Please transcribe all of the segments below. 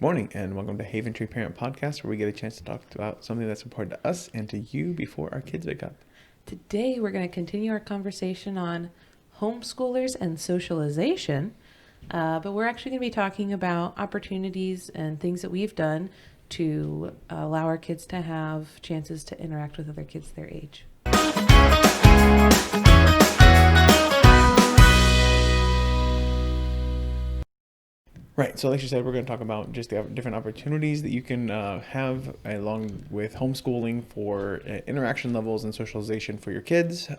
Morning and welcome to Haventree Parent Podcast, where we get a chance to talk about something that's important to us and to you before our kids wake up. Today, we're going to continue our conversation on homeschoolers and socialization, but we're actually going to be talking about opportunities and things that we've done to allow our kids to have chances to interact with other kids their age. Right, so like you said, we're going to talk about just the different opportunities that you can have along with homeschooling for interaction levels and socialization for your kids. This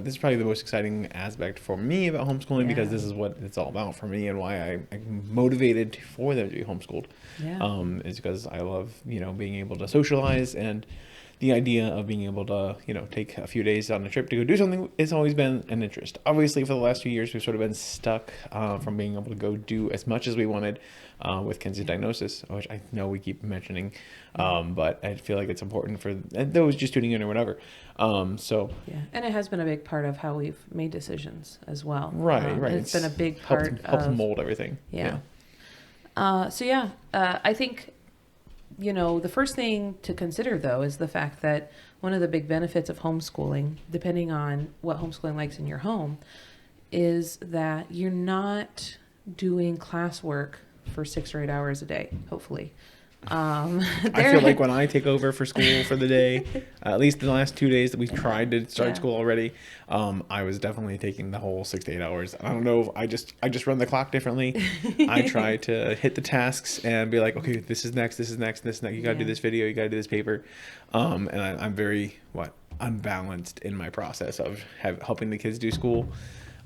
is probably the most exciting aspect for me about homeschooling because this is what it's all about for me and why I'm motivated for them to be homeschooled. Is because I love, being able to socialize, and the idea of being able to, take a few days on a trip to go do something has always been an interest. Obviously, for the last few years, we've sort of been stuck from being able to go do as much as we wanted with Kenzie's diagnosis, which I know we keep mentioning, but I feel like it's important for those just tuning in or whatever. And it has been a big part of how we've made decisions as well. Right. It's been a big part helped mold everything. I think, the first thing to consider, though, is the fact that one of the big benefits of homeschooling, depending on what homeschooling likes in your home, is that you're not doing classwork for 6 or 8 hours a day, hopefully. I feel like when I take over for school for the day, at least the last 2 days that we've tried to start school already, I was definitely taking the whole 6 to 8 hours. I don't know. I just run the clock differently. I try to hit the tasks and be like, okay, this is next. You got to do this video. You got to do this paper. And I'm very unbalanced in my process of helping the kids do school.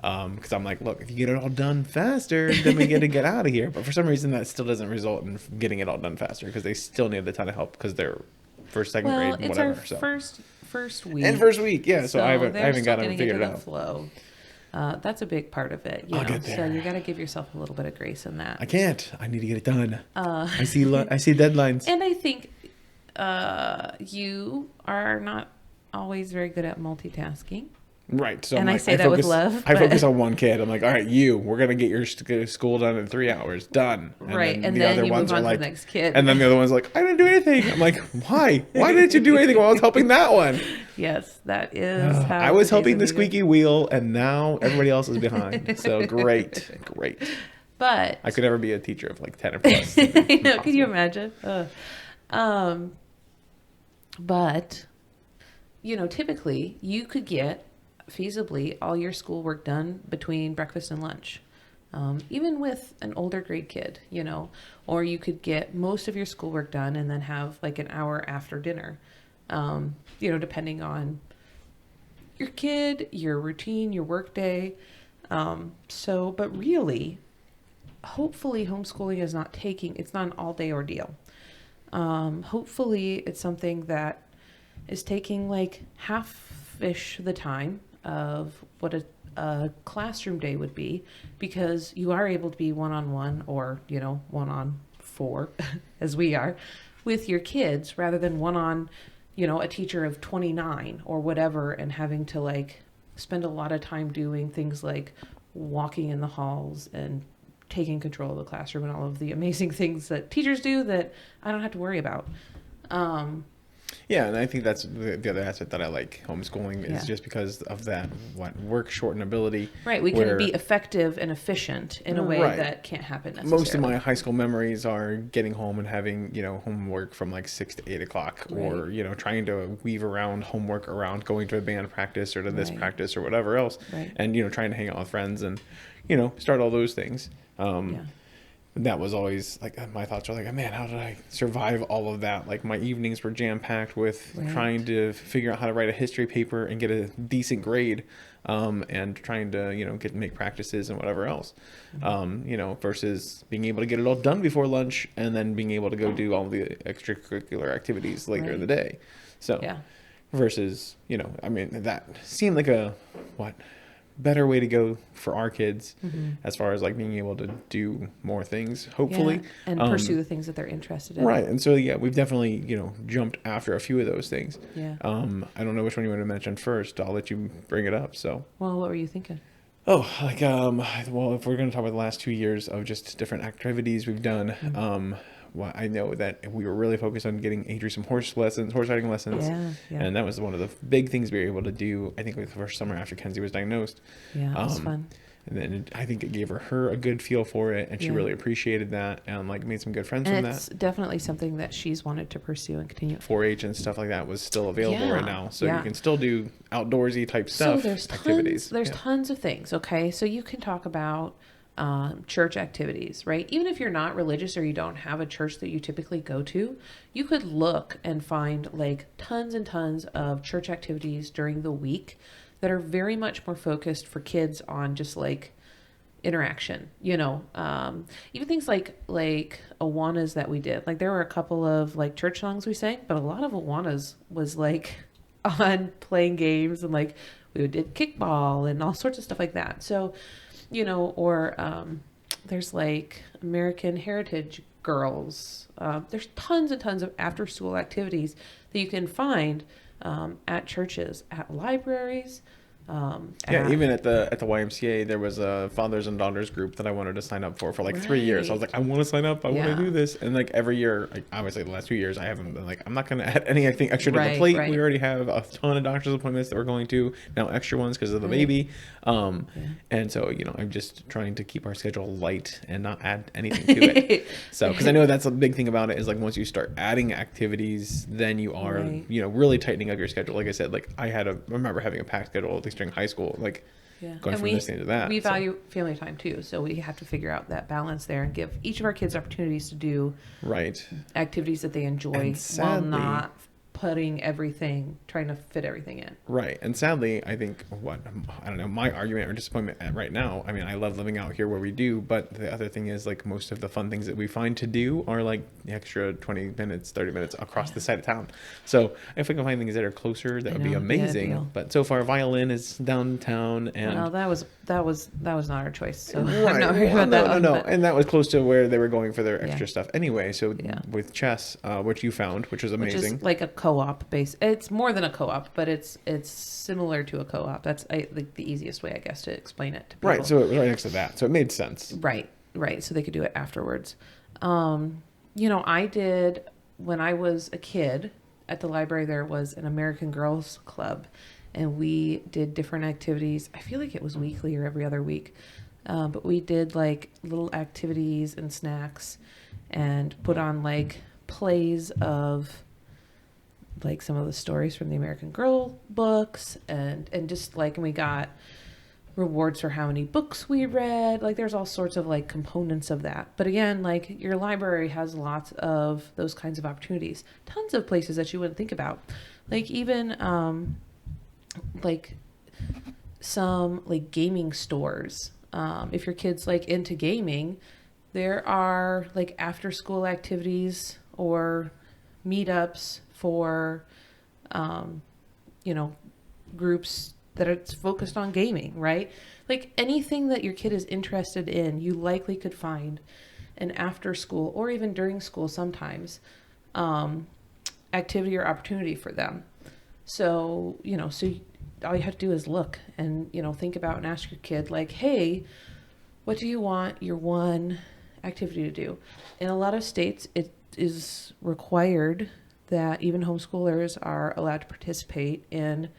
Because I'm like, look, if you get it all done faster, then we get to get out of here. But for some reason, that still doesn't result in getting it all done faster because they still need a ton of help because they're first, second grade, whatever. It's our first week. And first week, yeah. So I haven't got them figured out. Flow. That's a big part of it. I'll get there. So you got to give yourself a little bit of grace in that. I can't. I need to get it done. I see deadlines. And I think you are not always very good at multitasking. Right. So I say that with love. I focus on one kid. I'm like, all right, we're going to get your school done in 3 hours. Done. And then you move on to the next kid. And then the other one's like, I didn't do anything. I'm like, why? Why didn't you do anything while I was helping that one? Yes, that is how I was helping the squeaky wheel, and now everybody else is behind. So great. But I could never be a teacher of like 10 or plus. I know. Can you imagine? But, typically you could get feasibly all your schoolwork done between breakfast and lunch, even with an older grade kid, or you could get most of your schoolwork done and then have like an hour after dinner, depending on your kid, your routine, your work day. But really, hopefully homeschooling is it's not an all day ordeal. Hopefully it's something that is taking like half-ish the time of what a classroom day would be, because you are able to be one-on-one or, one-on-4 as we are with your kids rather than one-on, a teacher of 29 or whatever, and having to like spend a lot of time doing things like walking in the halls and taking control of the classroom and all of the amazing things that teachers do that I don't have to worry about. Yeah, and I think that's the other aspect that I like homeschooling is just because of that work shortenability. Right, we can be effective and efficient in a way that can't happen necessarily. Most of my high school memories are getting home and having, homework from like 6 to 8 o'clock, or, trying to weave around homework around going to a band practice or to this practice or whatever else, and, trying to hang out with friends and, start all those things. That was always like my thoughts were like, man, how did I survive all of that? Like my evenings were jam packed with trying to figure out how to write a history paper and get a decent grade, and trying to make practices and whatever else, versus being able to get it all done before lunch and then being able to go do all the extracurricular activities later in the day. So versus that seemed like a better way to go for our kids, as far as like being able to do more things, hopefully, and pursue the things that they're interested in. Right. And so, we've definitely, jumped after a few of those things. I don't know which one you want to mention first. I'll let you bring it up. So, well, what were you thinking? Oh, like well, if we're going to talk about the last 2 years of just different activities we've done, Mm. well, I know that we were really focused on getting Adri some horse riding lessons, Yeah, yeah, and that was one of the big things we were able to do. I think like the first summer after Kenzie was diagnosed. yeah. It was Um, fun. and then I think it gave her a good feel for it, and she Yeah. really appreciated that, and like made some good friends And from that. it's definitely something that she's wanted to pursue and continue. 4-H and stuff like that was still available right Yeah, now, so you yeah. can still do outdoorsy type So stuff, there's activities. there's Yeah. tons of things. Okay, so you can talk about church activities, right? Even if you're not religious or you don't have a church that you typically go to, you could look and find like tons and tons of church activities during the week that are very much more focused for kids on just like interaction, even things like Awanas that we did. Like there were a couple of like church songs we sang, but a lot of Awanas was like on playing games, and like we did kickball and all sorts of stuff like that. So, or there's like American Heritage Girls. There's tons and tons of after school activities that you can find at churches, at libraries. Yeah, even at the YMCA, there was a fathers and daughters group that I wanted to sign up for like 3 years. I was Right. like, I want to sign up. I want to Yeah. do this. And like every year, like obviously the last 2 years, I haven't been like, I'm not going to add anything extra to the Right, plate. right. We already have a ton of doctor's appointments that we're going to now, extra ones because of the Right. baby. Yeah. And so I'm just trying to keep our schedule light and not add anything to it. So because I know that's a big thing about it is like once you start adding activities, then you are Right. really tightening up your schedule. Like I said, like I remember having a packed schedule at least during high school, like. Yeah. Going And from this thing to that. we so. value family time too, so we have to figure out that balance there and give each of our kids opportunities to do Right. activities that they enjoy And while sadly, not trying to fit everything in. right. And sadly, I think I don't know, my argument or disappointment right now, I mean, I love living out here where we do, but the other thing is like most of the fun things that we find to do are like the extra 20 minutes, 30 minutes across the side of town. So if we can find things that are closer, that I would be know, yeah, amazing. deal. But so far, violin is downtown and. Well, that was not our choice, so I'm Right. not worried Well, about that one. no. But And that was close to where they were going for their extra Yeah. stuff anyway. So Yeah. with chess, which you found, which was which amazing. is like a co-op base. It's more than a co-op, but it's similar to a co-op. That's like the easiest way, I guess, to explain it to people. Right. So it was right next to that. So it made sense. Right, right. So they could do it afterwards. I did when I was a kid at the library, there was an American Girls Club, and we did different activities. I feel like it was weekly or every other week. But we did like little activities and snacks and put on like plays of like some of the stories from the American Girl books and just like, and we got rewards for how many books we read. Like there's all sorts of like components of that. But again, like your library has lots of those kinds of opportunities. Tons of places that you wouldn't think about. Like even like some like gaming stores. If your kid's like into gaming, there are like after school activities or meetups for groups that are focused on gaming, right? Like anything that your kid is interested in, you likely could find an after school or even during school sometimes activity or opportunity for them. So, all you have to do is look and, think about and ask your kid like, hey, what do you want your one activity to do? In a lot of states, it is required that even homeschoolers are allowed to participate in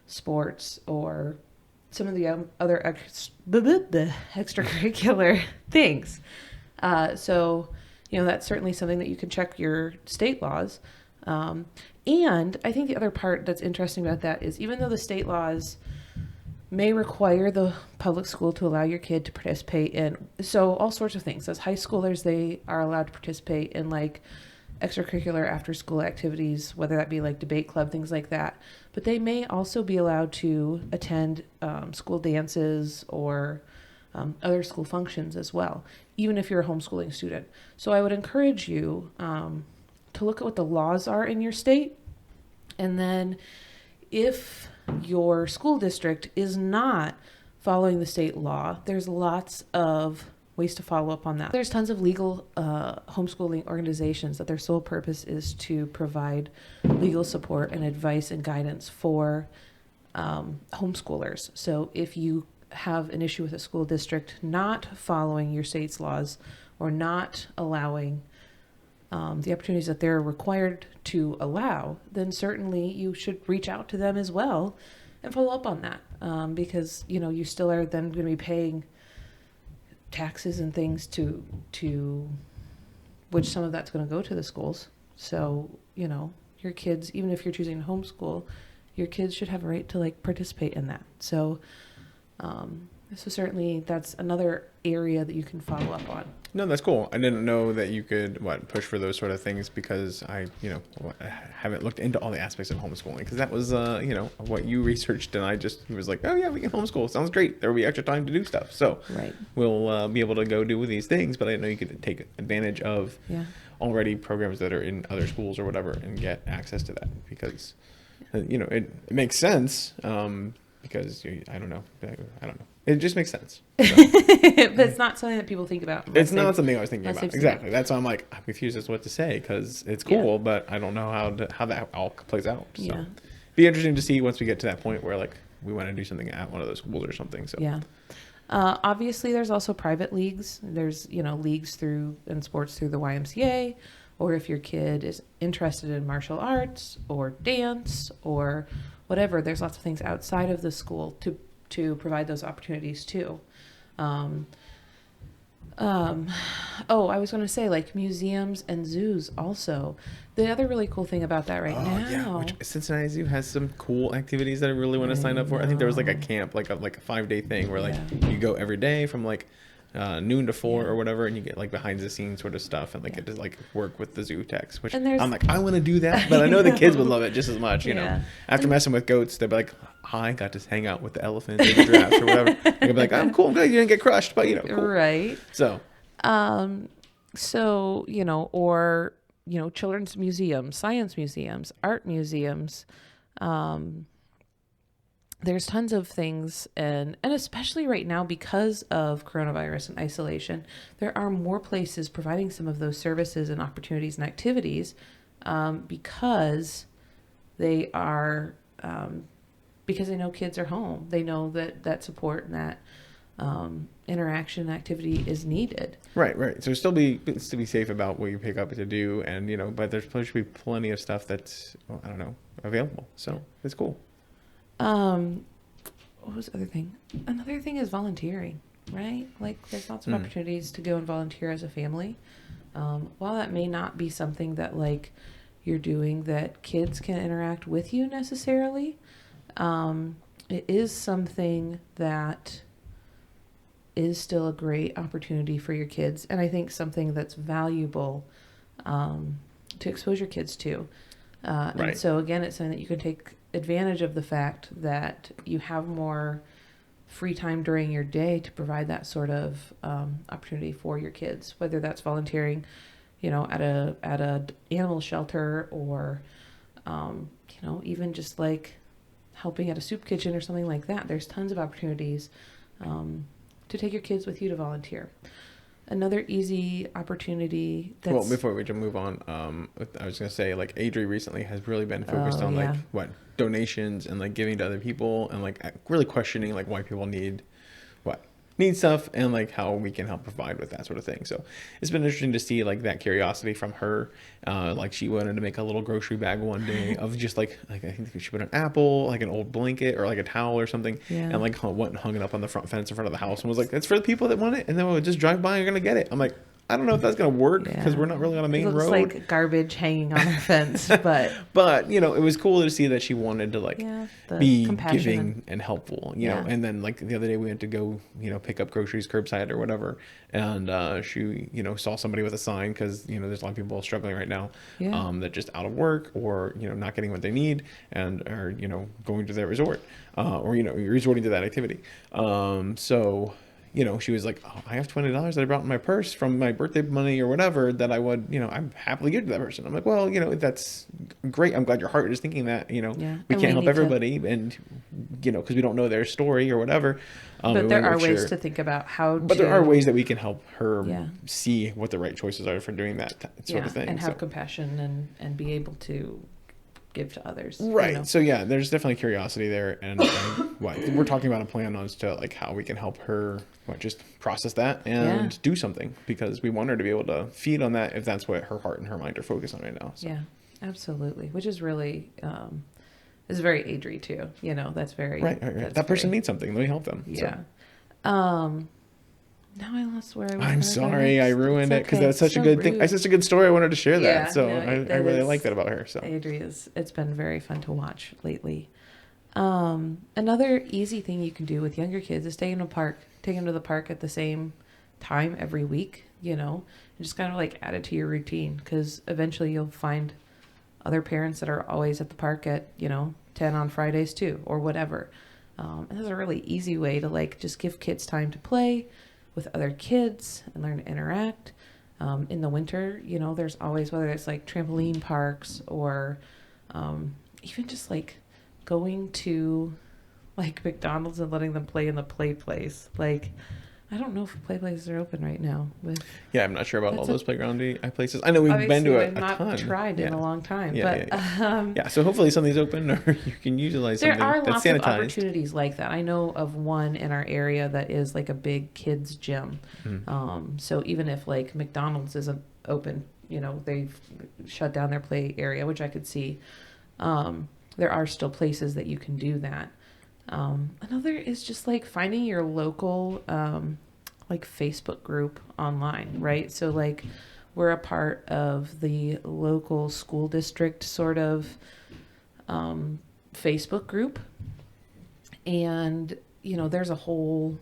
sports or some of the other extracurricular things. So, that's certainly something that you can check your state laws. And I think the other part that's interesting about that is even though the state laws may require the public school to allow your kid to participate in, so all sorts of things. As high schoolers, they are allowed to participate in like extracurricular after school activities, whether that be like debate club, things like that. But they may also be allowed to attend school dances or other school functions as well, even if you're a homeschooling student. So I would encourage you to look at what the laws are in your state. And then if your school district is not following the state law, there's lots of ways to follow up on that. There's tons of legal homeschooling organizations that their sole purpose is to provide legal support and advice and guidance for homeschoolers. So if you have an issue with a school district not following your state's laws or not allowing the opportunities that they're required to allow, then certainly you should reach out to them as well and follow up on that, because you still are then going to be paying taxes and things to which some of that's going to go to the schools. So your kids, even if you're choosing to homeschool, your kids should have a right to like participate in that. So certainly that's another area that you can follow up on. No, that's cool. I didn't know that you could push for those sort of things, because I haven't looked into all the aspects of homeschooling, because that was what you researched, and I just was like, oh yeah, we can homeschool. Sounds great. There will be extra time to do stuff. So right. We'll be able to go do these things, but I didn't know you could take advantage of already programs that are in other schools or whatever and get access to that, because it makes sense. Because I don't know. It just makes sense. So. But it's not something that people think about. It's not something I was thinking about. Exactly. That's why I'm like, I'm confused as to what to say, because it's cool, but I don't know how that all plays out. So it'd be interesting to see once we get to that point where like we want to do something at one of those schools or something. So obviously there's also private leagues. There's leagues in sports through the YMCA, or if your kid is interested in martial arts or dance or whatever, there's lots of things outside of the school to provide those opportunities too. I was going to say, like, museums and zoos also. The other really cool thing about that now. Which Cincinnati Zoo has some cool activities that I really want to sign up for. I think there was like a camp, like a 5-day thing where like you go every day from like noon to 4 or whatever, and you get like behind the scenes sort of stuff, and like get to like work with the zoo techs, which I'm like, I want to do that, but I know the kids would love it just as much. After messing with goats, they'd be like, I got to hang out with the elephants and the giraffes or whatever. They'd be like, I'm cool, I'm glad you didn't get crushed, but cool. Right. So or children's museums, science museums, art museums. There's tons of things, and especially right now because of coronavirus and isolation, there are more places providing some of those services and opportunities and activities, because they are because they know kids are home. They know that support and that interaction activity is needed. Right. So still be safe about what you pick up to do, and but there's supposed to be plenty of stuff that's available. So it's cool. What was the other thing? Another thing is volunteering, right? Like there's lots of opportunities to go and volunteer as a family. While that may not be something that like you're doing that kids can interact with you necessarily, it is something that is still a great opportunity for your kids. And I think something that's valuable, to expose your kids to. And so again, it's something that you can take advantage of the fact that you have more free time during your day to provide that sort of opportunity for your kids, whether that's volunteering, at a animal shelter, or even just like helping at a soup kitchen or something like that. There's tons of opportunities to take your kids with you to volunteer. Another easy opportunity that's... Well, before we move on, I was going to say, like, Adri recently has really been focused on, like, donations and, like, giving to other people, and, like, really questioning, like, why people need stuff, and, like, how we can help provide with that sort of thing. So it's been interesting to see, like, that curiosity from her. Like, she wanted to make a little grocery bag one day of just, like I think she put an apple, like, an old blanket, or, like, a towel or something, and, like, went and hung it up on the front fence in front of the house, and was like, it's for the people that want it, and then we'll just drive by and you're going to get it. I'm like, I don't know if that's going to work, because we're not really on a main road. It looks like garbage hanging on our fence, but... But, it was cool to see that she wanted to, like, be giving and helpful, know. And then, like, the other day we went to go, pick up groceries curbside or whatever, and she, saw somebody with a sign, because, there's a lot of people struggling right now, that just out of work, or, not getting what they need, and are, going to their resort, or, resorting to that activity. So... she was like, oh, I have $20 that I brought in my purse from my birthday money or whatever that I would, I'm happily give to that person. I'm like, well, that's great. I'm glad your heart is thinking that, we can't help everybody, and, because we don't know their story or whatever. But there are ways to think about how to... But there are ways that we can help her see what the right choices are for doing that sort of thing. And have compassion and be able to give to others. Right. You know? So yeah, there's definitely curiosity there, and what we're talking about a plan as to like how we can help her just process that and do something, because we want her to be able to feed on that if that's what her heart and her mind are focused on right now. So. Yeah, absolutely. Which is really is very Adri too. You know, that's very right. That's that person very, needs something. Let me help them. Yeah. So. Now I lost where I was. I'm sorry, I ruined it because okay. that's such So a good rude. thing. It's such a good story. I wanted to share Yeah, that. So no, I really like that about her. So Adri it's been very fun to watch lately. Another easy thing you can do with younger kids is take them to the park at the same time every week, you know, and just kind of like add it to your routine, because eventually you'll find other parents that are always at the park at, 10 on Fridays too, or whatever. And that's a really easy way to like just give kids time to play with other kids and learn to interact. In the winter, there's always, whether it's like trampoline parks or even just like going to like McDonald's and letting them play in the play place. Like, I don't know if play places are open right now. Yeah, I'm not sure about all those playground places. I know we've been to a not ton. tried in a long time. Yeah, but yeah. So hopefully something's open, or you can utilize something that's sanitized. There are lots of opportunities like that. I know of one in our area that is like a big kids gym. So even if like McDonald's isn't open, they've shut down their play area, which I could see. There are still places that you can do that. Another is just like finding your local like Facebook group online, right? So like we're a part of the local school district sort of Facebook group, and there's a whole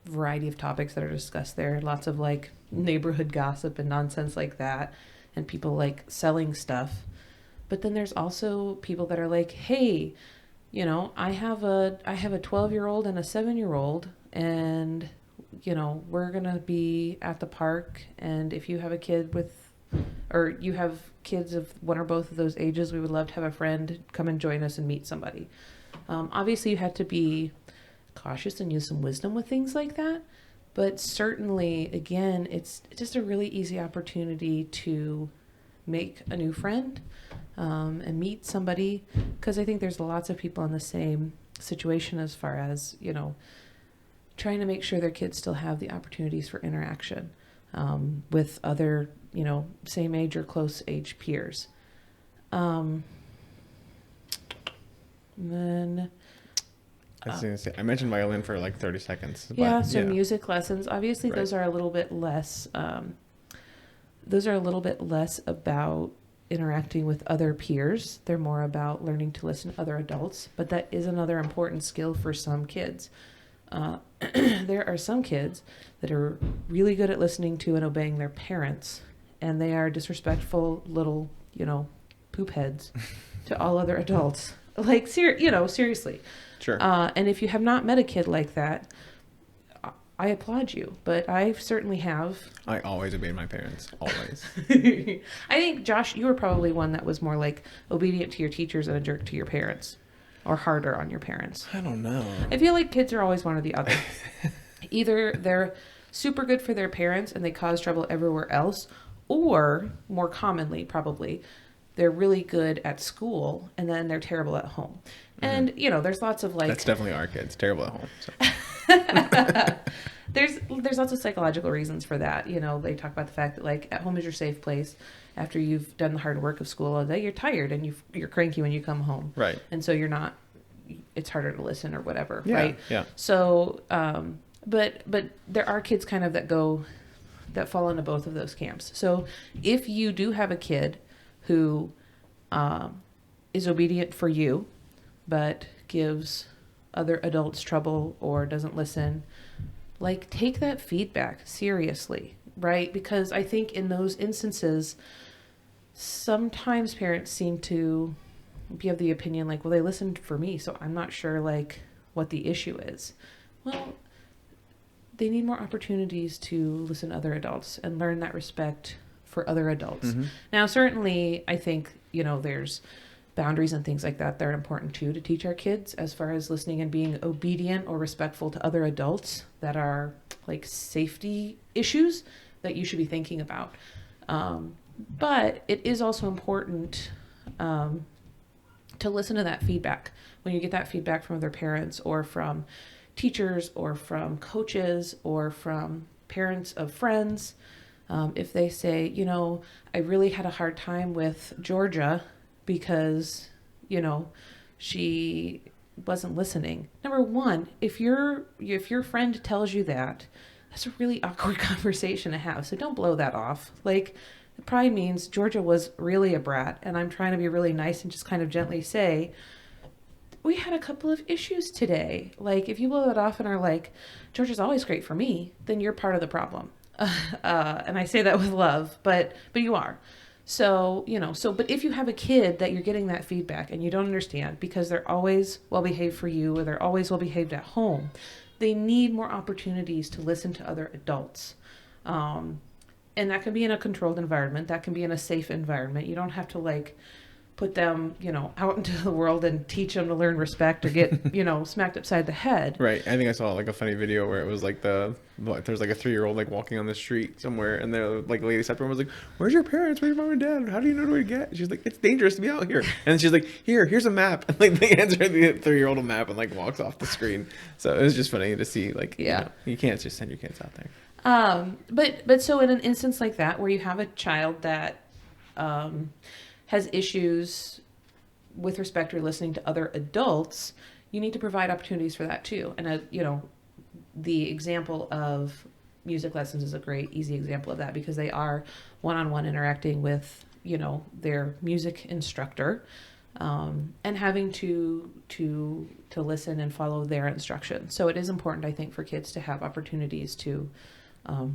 variety of topics that are discussed there. Lots of like neighborhood gossip and nonsense like that, and people like selling stuff. But then there's also people that are like, hey, I have a 12-year-old and a 7-year-old, and we're gonna be at the park, and if you have a kid or you have kids of one or both of those ages, we would love to have a friend come and join us and meet somebody. Obviously you have to be cautious and use some wisdom with things like that, but certainly, again, it's just a really easy opportunity to make a new friend and meet somebody, because I think there's lots of people in the same situation as far as trying to make sure their kids still have the opportunities for interaction with other same age or close age peers. Then I was gonna say, I mentioned violin for like 30 seconds. But yeah, so music lessons, obviously, those are a little bit less about interacting with other peers. They're more about learning to listen to other adults, but that is another important skill for some kids. There are some kids that are really good at listening to and obeying their parents, and they are disrespectful little, poop heads to all other adults. Like, seriously. Sure. And if you have not met a kid like that, I applaud you, but I certainly have. I always obey my parents, always. I think, Josh, you were probably one that was more like obedient to your teachers and a jerk to your parents, or harder on your parents. I don't know. I feel like kids are always one or the other. Either they're super good for their parents and they cause trouble everywhere else, or more commonly, probably, they're really good at school and then they're terrible at home. And, there's lots of like... That's definitely our kids. Terrible at home. So. There's lots of psychological reasons for that. They talk about the fact that like at home is your safe place. After you've done the hard work of school all day, you're tired and you're cranky when you come home. Right. And so it's harder to listen or whatever. Yeah, right. Yeah. So, but there are kids kind of that fall into both of those camps. So if you do have a kid who is obedient for you, but gives other adults trouble or doesn't listen, like, take that feedback seriously, right? Because I think in those instances, sometimes parents seem to be of the opinion like, well, they listened for me, so I'm not sure like what the issue is. Well, they need more opportunities to listen to other adults and learn that respect for other adults. Mm-hmm. Now, certainly, I think, there's boundaries and things like that are important too to teach our kids as far as listening and being obedient or respectful to other adults that are like safety issues that you should be thinking about. But it is also important to listen to that feedback. When you get that feedback from other parents or from teachers or from coaches or from parents of friends, if they say, you know, I really had a hard time with Georgia because, you know, she wasn't listening. Number one, if your friend tells you that, that's a really awkward conversation to have. So don't blow that off. Like, it probably means Georgia was really a brat, and I'm trying to be really nice and just kind of gently say, we had a couple of issues today. Like, if you blow that off and are like, Georgia's always great for me, then you're part of the problem. And I say that with love, but you are. So, you know, but if you have a kid that you're getting that feedback and you don't understand because they're always well behaved for you or they're always well behaved at home, they need more opportunities to listen to other adults. And that can be in a controlled environment. That can be in a safe environment. You don't have to like put them, you know, out into the world and teach them to learn respect or get, you know, smacked upside the head. Right. I think I saw like a funny video where it was like there's like a 3-year-old like walking on the street somewhere, and the like lady sat there and was like, "Where's your parents? Where's your mom and dad? How do you know where to get?" She's like, "It's dangerous to be out here." And she's like, "Here's a map." And like they answer the 3-year-old a map and like walks off the screen. So it was just funny to see like, you know, you can't just send your kids out there. But so in an instance like that where you have a child that has issues with respect to listening to other adults, you need to provide opportunities for that too. And you know, the example of music lessons is a great, easy example of that because they are one-on-one interacting with, you know, their music instructor, and having to listen and follow their instructions. So it is important, I think, for kids to have opportunities to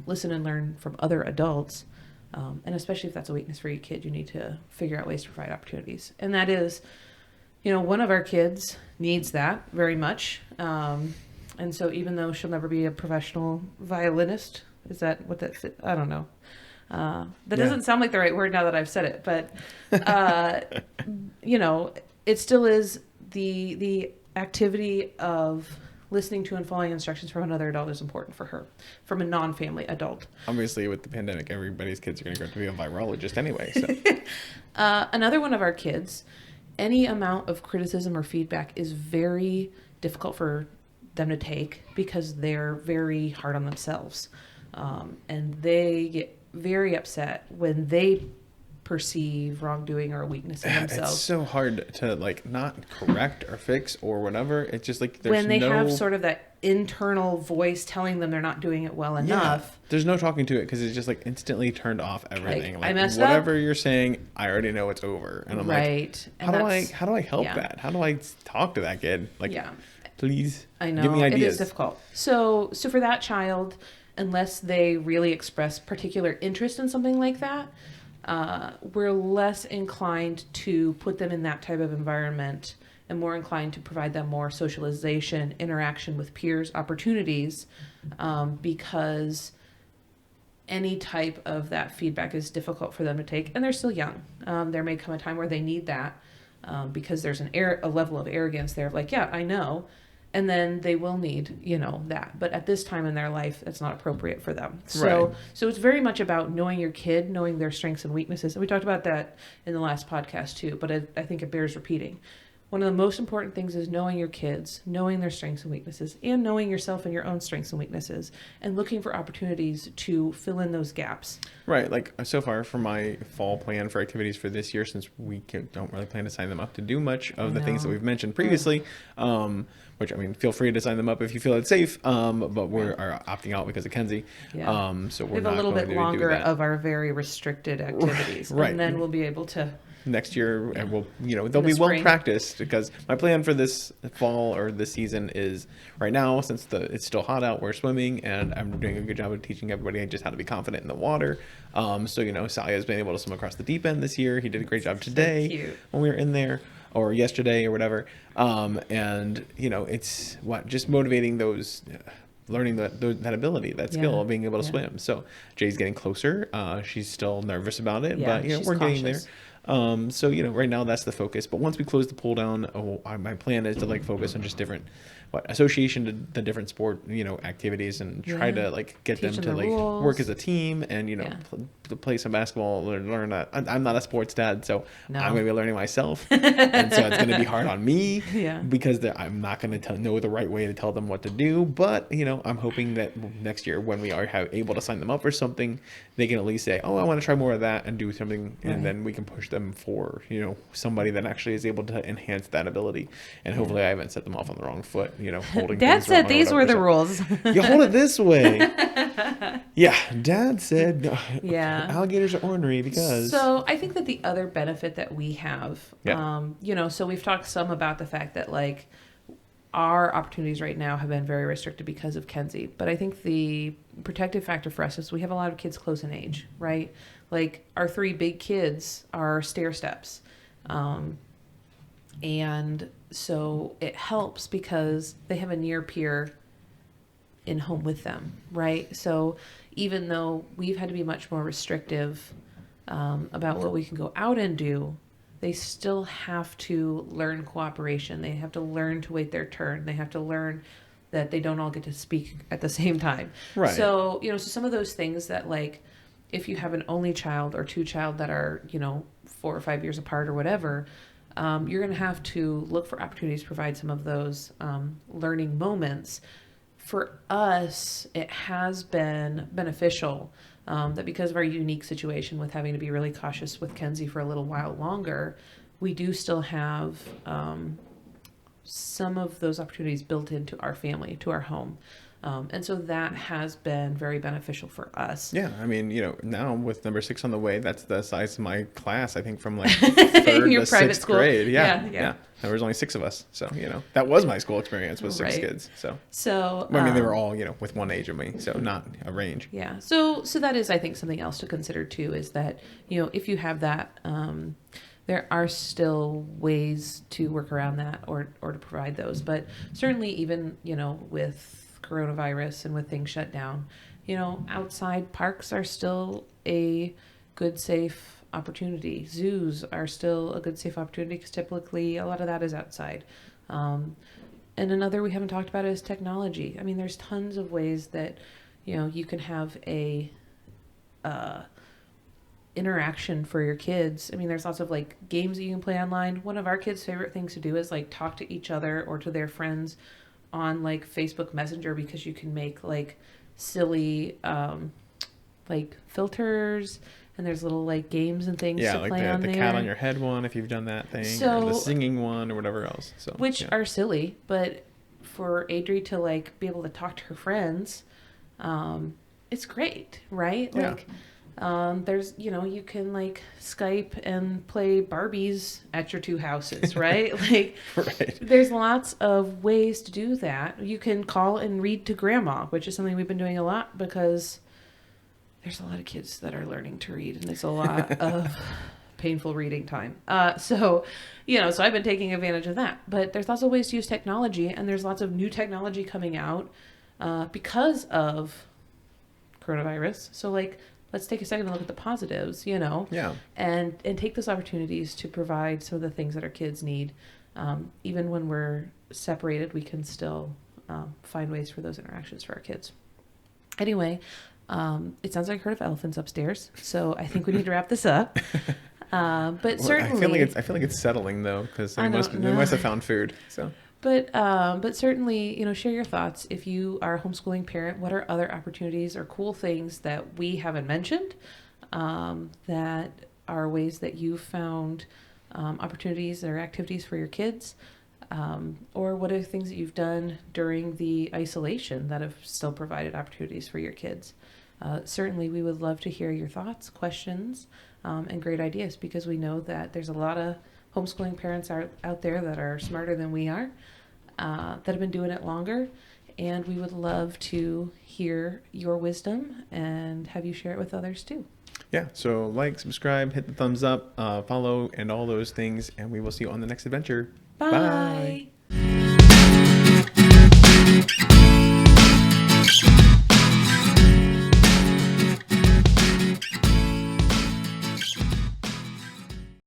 listen and learn from other adults. And especially if that's a weakness for your kid, you need to figure out ways to provide opportunities. And that is, you know, one of our kids needs that very much. And so even though she'll never be a professional violinist, is that what that's, I don't know. That doesn't sound like the right word now that I've said it, but, you know, it still is the activity of listening to and following instructions from another adult is important for her, from a non-family adult. Obviously, with the pandemic, everybody's kids are going to go to be a virologist anyway. So, another one of our kids, any amount of criticism or feedback is very difficult for them to take because they're very hard on themselves, and they get very upset when they perceive wrongdoing or a weakness in themselves. It's so hard to like not correct or fix or whatever. It's just like there's when they have sort of that internal voice telling them they're not doing it well enough. There's no talking to it because it's just like instantly turned off everything. Like I messed whatever up. You're saying, I already know it's over, and I'm like, how do I help that? How do I talk to that kid? Like, please, I know give me ideas. It is difficult. So for that child, unless they really express particular interest in something like that, we're less inclined to put them in that type of environment and more inclined to provide them more socialization, interaction with peers, opportunities, because any type of that feedback is difficult for them to take, and they're still young. There may come a time where they need that because there's a level of arrogance there of like, yeah, I know. And then they will need, you know, that. But at this time in their life, it's not appropriate for them. So it's very much about knowing your kid, knowing their strengths and weaknesses. And we talked about that in the last podcast too, but I think it bears repeating. One of the most important things is knowing your kids, knowing their strengths and weaknesses, and knowing yourself and your own strengths and weaknesses, and looking for opportunities to fill in those gaps. Right. Like so far for my fall plan for activities for this year, since we don't really plan to sign them up to do much of the things that we've mentioned previously, which, I mean, feel free to sign them up if you feel it's safe, but we are opting out because of Kenzie. So we have a little bit longer of our very restricted activities, and then we'll be able to... Next year, and we'll, you know, they'll be well practiced, because my plan for this fall or this season is right now, since it's still hot out, we're swimming, and I'm doing a good job of teaching everybody just how to be confident in the water. So, you know, Sally has been able to swim across the deep end this year. He did a great job today when we were in there, or yesterday or whatever. And, you know, it's just motivating those, learning that ability, that skill of being able to swim. So Jay's getting closer. She's still nervous about it, but, you know, we're getting there. So, right now that's the focus. But once we close the pool down, my plan is to like focus on just different, association to the different sport, activities, and try to like get Teach them them to the like rules. work as a team and, to play some basketball, learn that. I'm not a sports dad, so No. I'm going to be learning myself. And so it's going to be hard on me because I'm not going to know the right way to tell them what to do. But, I'm hoping that next year when we are able to sign them up for something, they can at least say, oh, I want to try more of that and do something. And then we can push them for, somebody that actually is able to enhance that ability. And hopefully I haven't set them off on the wrong foot, holding Dad things said wrong or these were whatever. the So, rules. you hold it this way. Yeah, Dad said alligators are ornery because. So I think that the other benefit that we have, so we've talked some about the fact that like our opportunities right now have been very restricted because of Kenzie. But I think the protective factor for us is we have a lot of kids close in age, right? Like our 3 big kids are stair steps. And so it helps because they have a near peer in home with them, right? So even though we've had to be much more restrictive about what we can go out and do, they still have to learn cooperation. They have to learn to wait their turn. They have to learn that they don't all get to speak at the same time. Right. So, so some of those things that like, if you have an only child or 2 child that are, 4 or 5 years apart or whatever, you're going to have to look for opportunities to provide some of those learning moments. For us, it has been beneficial that because of our unique situation with having to be really cautious with Kenzie for a little while longer, we do still have some of those opportunities built into our family, to our home. And so that has been very beneficial for us. Yeah, I mean, now with number 6 on the way, that's the size of my class, I think, from like 3rd Your to private 6th school. grade. Yeah. There was only 6 of us. So, that was my school experience with 6 kids. So, I mean, they were all, with one age of me, so not a range. Yeah. So that is, I think, something else to consider too, is that, if you have that, there are still ways to work around that or to provide those. But certainly even, with coronavirus and with things shut down, outside parks are still a good, safe opportunity. Zoos are still a good, safe opportunity because typically a lot of that is outside. And another we haven't talked about is technology. I mean, there's tons of ways that, you can have a interaction for your kids. I mean, there's lots of like games that you can play online. One of our kids' favorite things to do is like talk to each other or to their friends on like Facebook Messenger, because you can make like silly like filters, and there's little like games and things to like play on the there. cat on your head one, if you've done that thing, or the singing one, or whatever else. So which are silly, but for Adri to like be able to talk to her friends, it's great, right? Yeah. Like there's, you can like Skype and play Barbies at your 2 houses, right? Like, right. There's lots of ways to do that. You can call and read to grandma, which is something we've been doing a lot because there's a lot of kids that are learning to read, and it's a lot of painful reading time. So I've been taking advantage of that. But there's lots of ways to use technology, and there's lots of new technology coming out because of coronavirus. So like, let's take a second to look at the positives, and take those opportunities to provide some of the things that our kids need. Even when we're separated, we can still find ways for those interactions for our kids. Anyway, it sounds like I heard of elephants upstairs, so I think we need to wrap this up. But certainly, I feel like it's settling though, because they must have found food. So. But certainly, share your thoughts. If you are a homeschooling parent, what are other opportunities or cool things that we haven't mentioned that are ways that you found opportunities or activities for your kids? Or what are things that you've done during the isolation that have still provided opportunities for your kids? Certainly, we would love to hear your thoughts, questions, and great ideas, because we know that there's a lot of homeschooling parents out there that are smarter than we are, that have been doing it longer, and we would love to hear your wisdom and have you share it with others too. Yeah, so like, subscribe, hit the thumbs up, follow, and all those things, and we will see you on the next adventure. Bye.